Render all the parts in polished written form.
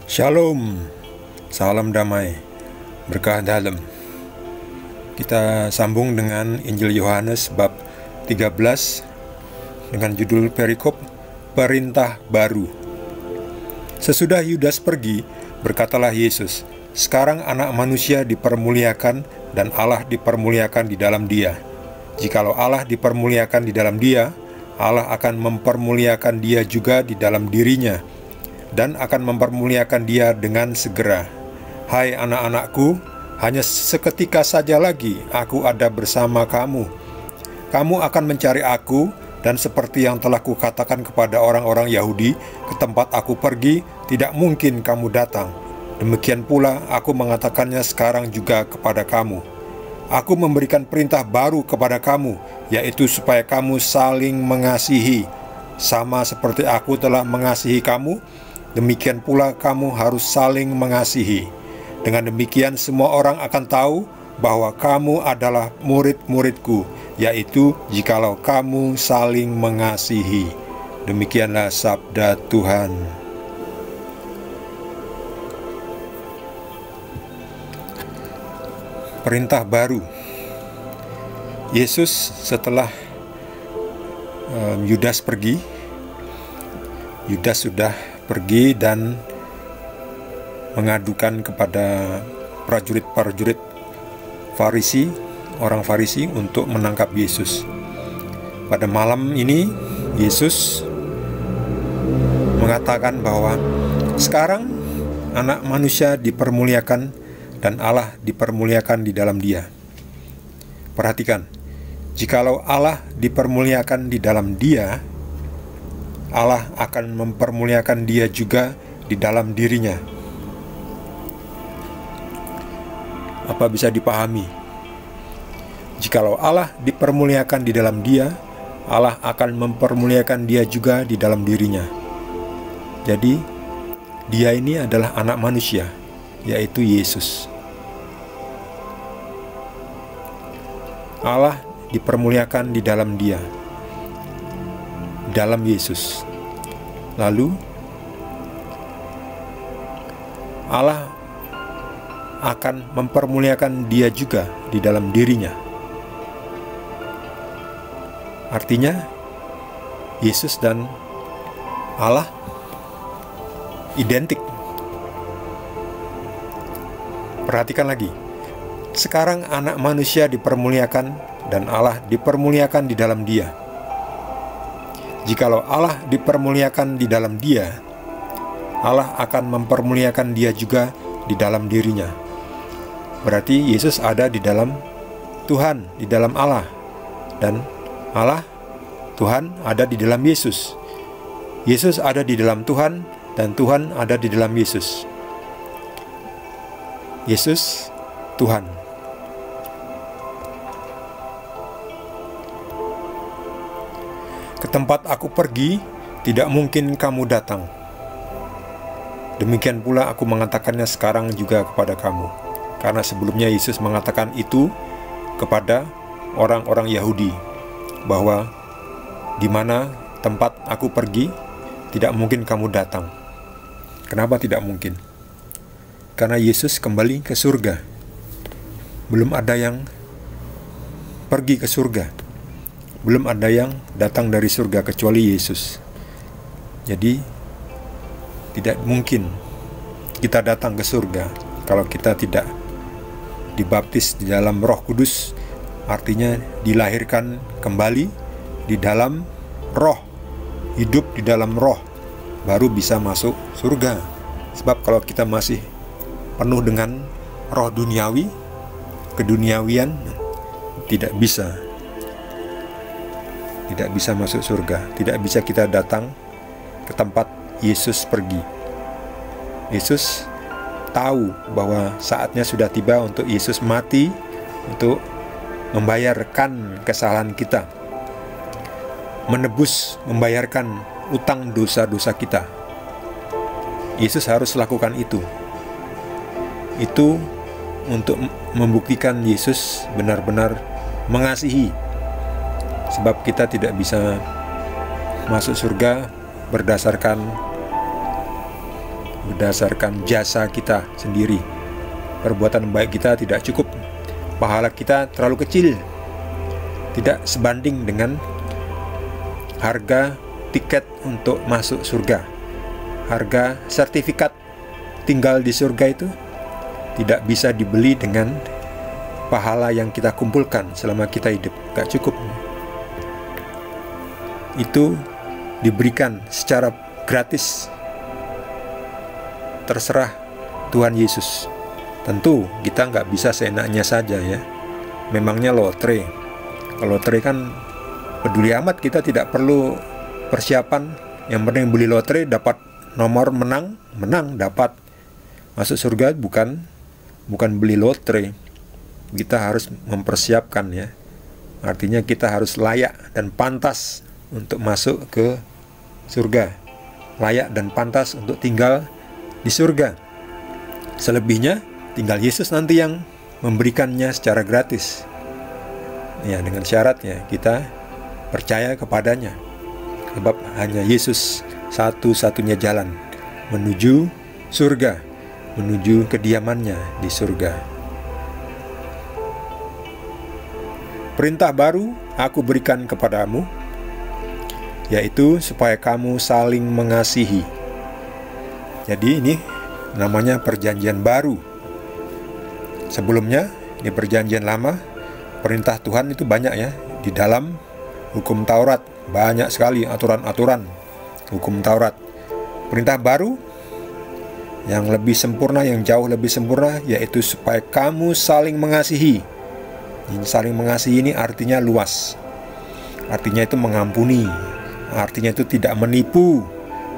Shalom, salam damai, berkah dalam. Kita sambung dengan Injil Yohanes bab 13 dengan judul perikop Perintah Baru. Sesudah Yudas pergi, berkatalah Yesus, "Sekarang anak manusia dipermuliakan dan Allah dipermuliakan di dalam dia. Jikalau Allah dipermuliakan di dalam dia, Allah akan mempermuliakan dia juga di dalam dirinya, dan akan mempermuliakan dia dengan segera. Hai anak-anakku, hanya seketika saja lagi aku ada bersama kamu. Kamu akan mencari aku, dan seperti yang telah kukatakan kepada orang-orang Yahudi, ke tempat aku pergi, tidak mungkin kamu datang. Demikian pula aku mengatakannya sekarang juga kepada kamu. Aku memberikan perintah baru kepada kamu, yaitu supaya kamu saling mengasihi. Sama seperti aku telah mengasihi kamu, demikian pula kamu harus saling mengasihi. Dengan demikian semua orang akan tahu bahwa kamu adalah murid-muridku, yaitu jikalau kamu saling mengasihi." Demikianlah sabda Tuhan. Perintah baru. Yesus setelah Yudas pergi, Yudas sudah pergi dan mengadukan kepada prajurit-prajurit Farisi, orang Farisi, untuk menangkap Yesus. Pada malam ini Yesus mengatakan bahwa sekarang anak manusia dipermuliakan dan Allah dipermuliakan di dalam dia. Perhatikan, jikalau Allah dipermuliakan di dalam dia, Allah akan mempermuliakan dia juga di dalam dirinya. Apa bisa dipahami? Jikalau Allah dipermuliakan di dalam dia, Allah akan mempermuliakan dia juga di dalam dirinya. Jadi, dia ini adalah anak manusia, yaitu Yesus. Allah dipermuliakan di dalam dia, dalam Yesus. Lalu Allah akan mempermuliakan dia juga di dalam dirinya. Artinya Yesus dan Allah identik. Perhatikan lagi. Sekarang anak manusia dipermuliakan dan Allah dipermuliakan di dalam dia. Jikalau Allah dipermuliakan di dalam dia, Allah akan mempermuliakan dia juga di dalam dirinya. Berarti Yesus ada di dalam Tuhan, di dalam Allah, dan Allah, Tuhan, ada di dalam Yesus. Yesus ada di dalam Tuhan, dan Tuhan ada di dalam Yesus. Yesus, Tuhan. Ke tempat aku pergi, tidak mungkin kamu datang. Demikian pula aku mengatakannya sekarang juga kepada kamu. Karena sebelumnya Yesus mengatakan itu kepada orang-orang Yahudi, bahwa di mana tempat aku pergi, tidak mungkin kamu datang. Kenapa tidak mungkin? Karena Yesus kembali ke surga. Belum ada yang pergi ke surga. Belum ada yang datang dari surga kecuali Yesus. Jadi tidak mungkin kita datang ke surga kalau kita tidak dibaptis di dalam Roh Kudus, artinya dilahirkan kembali di dalam Roh, hidup di dalam Roh, baru bisa masuk surga. Sebab kalau kita masih penuh dengan roh duniawi, keduniawian, tidak bisa masuk surga. Tidak bisa kita datang ke tempat Yesus pergi. Yesus tahu bahwa saatnya sudah tiba untuk Yesus mati untuk membayarkan kesalahan kita, menebus, membayarkan utang dosa-dosa kita. Yesus harus lakukan itu. Itu untuk membuktikan Yesus benar-benar mengasihi. Sebab kita tidak bisa masuk surga berdasarkan berdasarkan jasa kita sendiri. Perbuatan baik kita tidak cukup, pahala kita terlalu kecil, tidak sebanding dengan harga tiket untuk masuk surga. Harga sertifikat tinggal di surga itu tidak bisa dibeli dengan pahala yang kita kumpulkan selama kita hidup. Gak cukup. Itu diberikan secara gratis, terserah Tuhan Yesus. Tentu kita nggak bisa seenaknya saja ya. Memangnya lotre. Kalau lotre kan peduli amat, kita tidak perlu persiapan. Yang penting beli lotre, dapat nomor, menang dapat. Masuk surga bukan beli lotre. Kita harus mempersiapkan ya. Artinya kita harus layak dan pantas untuk masuk ke surga, layak dan pantas untuk tinggal di surga. Selebihnya tinggal Yesus nanti yang memberikannya secara gratis. Ya, dengan syaratnya kita percaya kepadanya. Sebab hanya Yesus satu-satunya jalan menuju surga, menuju kediamannya di surga. Perintah baru aku berikan kepadamu, yaitu supaya kamu saling mengasihi. Jadi ini namanya perjanjian baru. Sebelumnya di perjanjian lama, perintah Tuhan itu banyak ya. Di dalam hukum Taurat banyak sekali aturan-aturan hukum Taurat. Perintah baru yang lebih sempurna, yang jauh lebih sempurna, yaitu supaya kamu saling mengasihi. Saling mengasihi ini artinya luas. Artinya itu mengampuni. Artinya itu tidak menipu.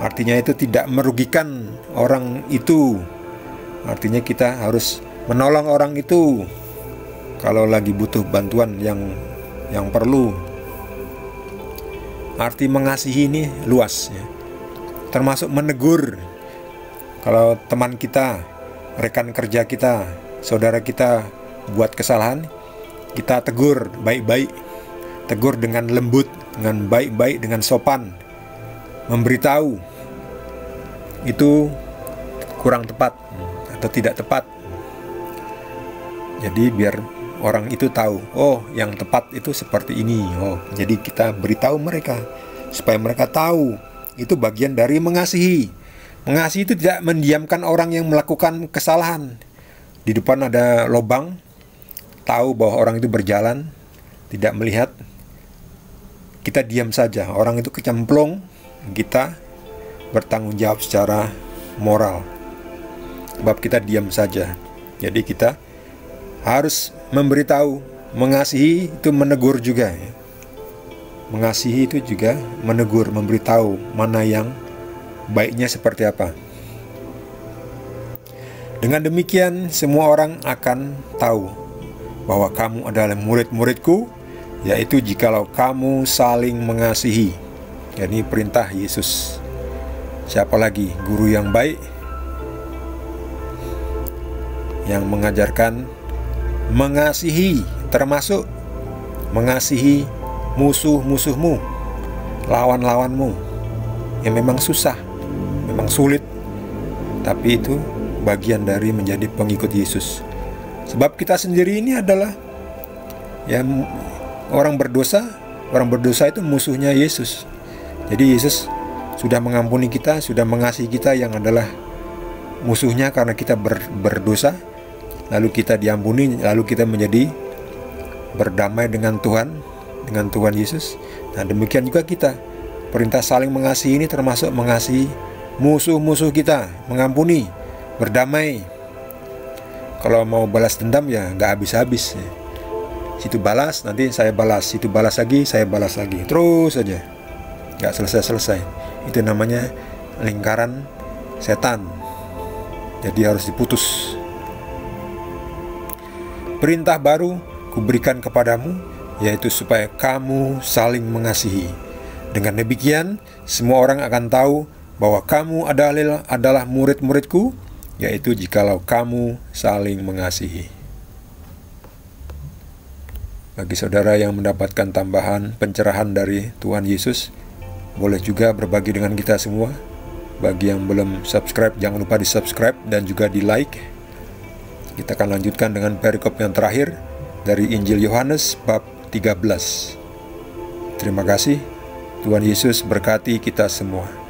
Artinya itu tidak merugikan orang itu. Artinya kita harus menolong orang itu kalau lagi butuh bantuan yang perlu. Arti mengasihi ini luas ya. Termasuk menegur. Kalau teman kita, rekan kerja kita, saudara kita buat kesalahan, kita tegur baik-baik. Tegur dengan lembut, dengan baik-baik, dengan sopan. Memberitahu itu kurang tepat atau tidak tepat. Jadi biar orang itu tahu, oh yang tepat itu seperti ini. Oh, jadi kita beritahu mereka supaya mereka tahu. Itu bagian dari mengasihi. Mengasihi itu tidak mendiamkan orang yang melakukan kesalahan. Di depan ada lubang, tahu bahwa orang itu berjalan, tidak melihat, kita diam saja. Orang itu kecemplung, kita bertanggung jawab secara moral. Sebab kita diam saja. Jadi kita harus memberitahu. Mengasihi itu menegur juga ya. Mengasihi itu juga menegur, memberitahu mana yang baiknya seperti apa. Dengan demikian semua orang akan tahu bahwa kamu adalah murid-muridku, yaitu jikalau kamu saling mengasihi. Ini perintah Yesus. Siapa lagi guru yang baik yang mengajarkan mengasihi, termasuk mengasihi musuh-musuhmu, lawan-lawanmu, yang memang susah, memang sulit, tapi itu bagian dari menjadi pengikut Yesus. Sebab kita sendiri ini adalah yang orang berdosa itu musuhnya Yesus. Jadi Yesus sudah mengampuni kita, sudah mengasihi kita yang adalah musuhnya karena kita berdosa. Lalu kita diampuni, lalu kita menjadi berdamai dengan Tuhan Yesus. Nah demikian juga kita. Perintah saling mengasihi ini termasuk mengasihi musuh-musuh kita, mengampuni, berdamai. Kalau mau balas dendam ya nggak habis-habis ya. Situ balas, nanti saya balas. Situ balas lagi, saya balas lagi. Terus saja, nggak selesai-selesai. Itu namanya lingkaran setan. Jadi harus diputus. Perintah baru kuberikan kepadamu, yaitu supaya kamu saling mengasihi. Dengan demikian, semua orang akan tahu bahwa kamu adalah murid-muridku, yaitu jikalau kamu saling mengasihi. Bagi saudara yang mendapatkan tambahan pencerahan dari Tuhan Yesus, boleh juga berbagi dengan kita semua. Bagi yang belum subscribe, jangan lupa di subscribe dan juga di like. Kita akan lanjutkan dengan perikop yang terakhir dari Injil Yohanes bab 13. Terima kasih. Tuhan Yesus berkati kita semua.